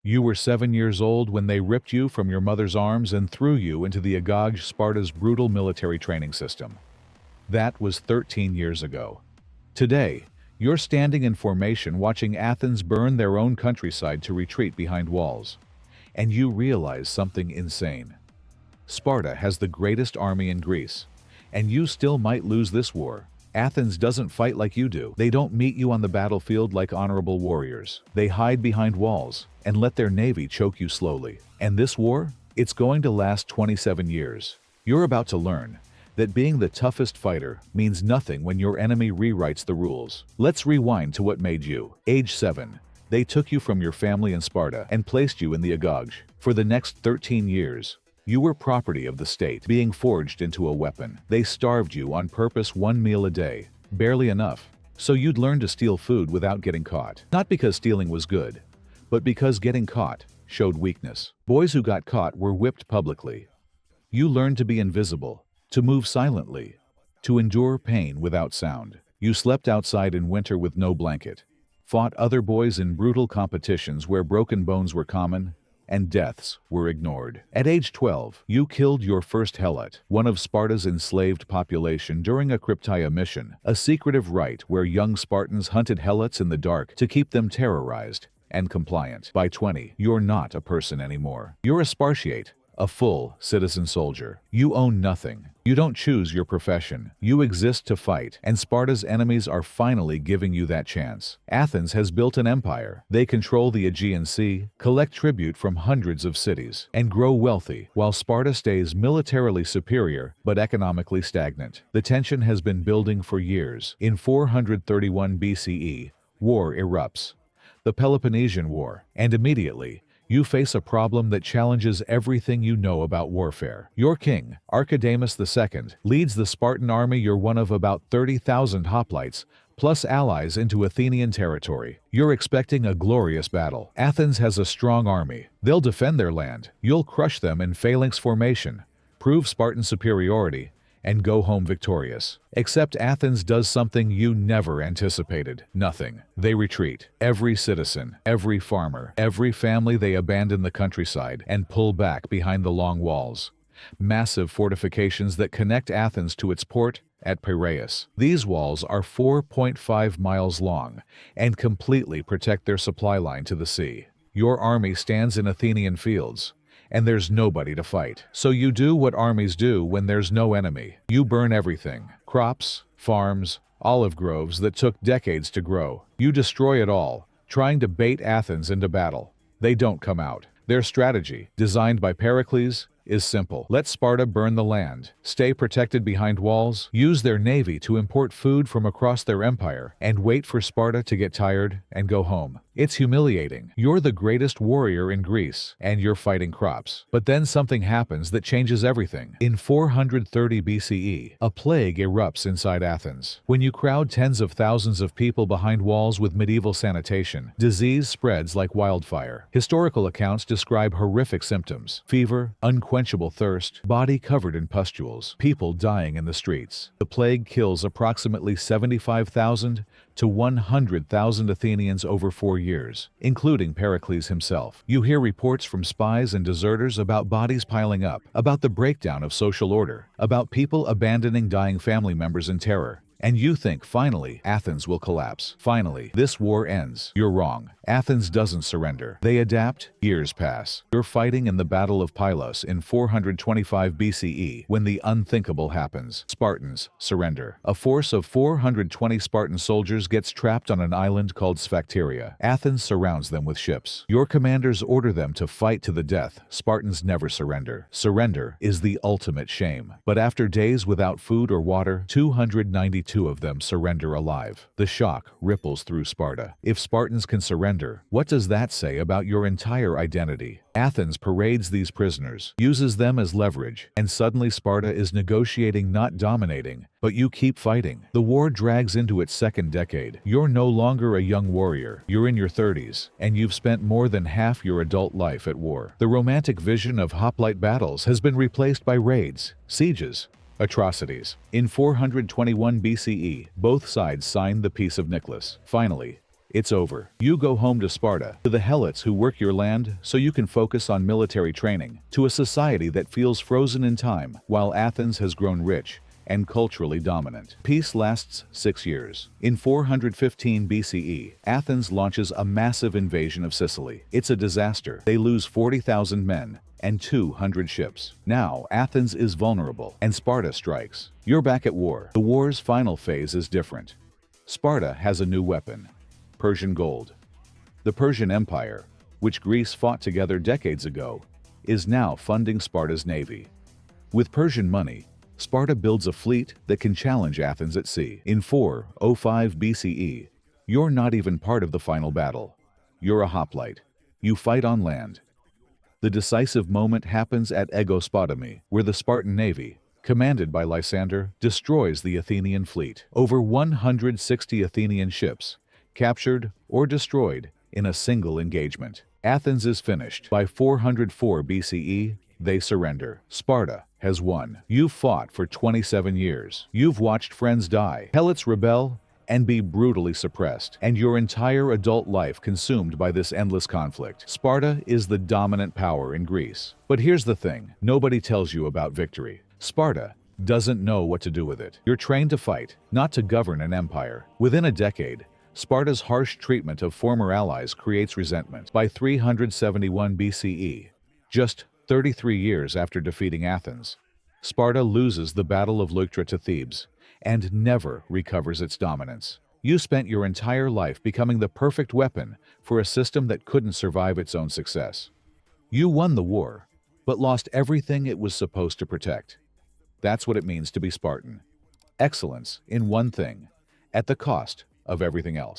You were 7 years old when they ripped you from your mother's arms and threw you into the agoge, Sparta's brutal military training system. That was 13 years ago. Today, you're standing in formation watching Athens burn their own countryside to retreat behind walls. And you realize something insane. Sparta has the greatest army in Greece, and you still might lose this war. Athens doesn't fight like you do. They don't meet you on the battlefield like honorable warriors. They hide behind walls and let their navy choke you slowly. And this war? It's going to last 27 years. You're about to learn that being the toughest fighter means nothing when your enemy rewrites the rules. Let's rewind to what made you. Age 7. They took you from your family in Sparta and placed you in the agoge. For the next 13 years, you were property of the state, being forged into a weapon. They starved you on purpose, 1 meal a day, barely enough, so you'd learn to steal food without getting caught. Not because stealing was good, but because getting caught showed weakness. Boys who got caught were whipped publicly. You learned to be invisible, to move silently, to endure pain without sound. You slept outside in winter with no blanket, fought other boys in brutal competitions where broken bones were common, and deaths were ignored. At age 12, you killed your first helot, one of Sparta's enslaved population, during a Sphacteria mission, a secretive rite where young Spartans hunted helots in the dark to keep them terrorized and compliant. By 20, you're not a person anymore. You're a Spartiate, a full citizen soldier. You own nothing. You don't choose your profession. You exist to fight, and Sparta's enemies are finally giving you that chance. Athens has built an empire. They control the Aegean Sea, collect tribute from hundreds of cities, and grow wealthy, while Sparta stays militarily superior but economically stagnant. The tension has been building for years. In 431 BCE, war erupts, the Peloponnesian War, and immediately, you face a problem that challenges everything you know about warfare. Your king, Archidamus II, leads the Spartan army. You're one of about 30,000 hoplites, plus allies, into Athenian territory. You're expecting a glorious battle. Athens has a strong army. They'll defend their land. You'll crush them in phalanx formation, prove Spartan superiority, and go home victorious. Except Athens does something you never anticipated. Nothing. They retreat. Every citizen, every farmer, every family, they abandon the countryside and pull back behind the long walls. Massive fortifications that connect Athens to its port at Piraeus. These walls are 4.5 miles long and completely protect their supply line to the sea. Your army stands in Athenian fields, and there's nobody to fight. So you do what armies do when there's no enemy. You burn everything. Crops, farms, olive groves that took decades to grow. You destroy it all, trying to bait Athens into battle. They don't come out. Their strategy, designed by Pericles, is simple. Let Sparta burn the land, stay protected behind walls, use their navy to import food from across their empire, and wait for Sparta to get tired and go home. It's humiliating. You're the greatest warrior in Greece, and you're fighting crops. But then something happens that changes everything. In 430 BCE, a plague erupts inside Athens. When you crowd tens of thousands of people behind walls with medieval sanitation, disease spreads like wildfire. Historical accounts describe horrific symptoms: fever, unquenchable thirst, body covered in pustules, people dying in the streets. The plague kills approximately 75,000 to 100,000 Athenians over 4 years, including Pericles himself. You hear reports from spies and deserters about bodies piling up, about the breakdown of social order, about people abandoning dying family members in terror. And you think, finally, Athens will collapse. Finally, this war ends. You're wrong. Athens doesn't surrender. They adapt. Years pass. You're fighting in the Battle of Pylos in 425 BCE when the unthinkable happens. Spartans surrender. A force of 420 Spartan soldiers gets trapped on an island called Sphacteria. Athens surrounds them with ships. Your commanders order them to fight to the death. Spartans never surrender. Surrender is the ultimate shame. But after days without food or water, 292 of them surrender alive. The shock ripples through Sparta. If Spartans can surrender, what does that say about your entire identity? Athens parades these prisoners, uses them as leverage, and suddenly Sparta is negotiating, not dominating. But you keep fighting. The war drags into its second decade. You're no longer a young warrior. You're in your 30s, and you've spent more than half your adult life at war. The romantic vision of hoplite battles has been replaced by raids, sieges, atrocities. In 421 BCE, both sides signed the Peace of Nicholas. Finally, It's over. You go home to Sparta, to the helots who work your land so you can focus on military training, to a society that feels frozen in time while Athens has grown rich and culturally dominant. Peace lasts 6 years. In 415 BCE, Athens launches a massive invasion of Sicily. It's a disaster. They lose 40,000 men and 200 ships. Now, Athens is vulnerable, and Sparta strikes. You're back at war. The war's final phase is different. Sparta has a new weapon: Persian gold. The Persian Empire, which Greece fought together decades ago, is now funding Sparta's navy. With Persian money, Sparta builds a fleet that can challenge Athens at sea. In 405 BCE, you're not even part of the final battle. You're a hoplite. You fight on land. The decisive moment happens at Agoge, where the Spartan navy, commanded by Lysander, destroys the Athenian fleet. Over 160 Athenian ships, captured or destroyed in a single engagement. Athens is finished. By 404 BCE, they surrender. Sparta has won. You've fought for 27 years. You've watched friends die, helots rebel, and be brutally suppressed, and your entire adult life consumed by this endless conflict. Sparta is the dominant power in Greece. But here's the thing: nobody tells you about victory. Sparta doesn't know what to do with it. You're trained to fight, not to govern an empire. Within a decade, Sparta's harsh treatment of former allies creates resentment. By 371 BCE, just 33 years after defeating Athens, Sparta loses the Battle of Leuctra to Thebes and never recovers its dominance. You spent your entire life becoming the perfect weapon for a system that couldn't survive its own success. You won the war, but lost everything it was supposed to protect. That's what it means to be Spartan. Excellence in one thing, at the cost of everything else.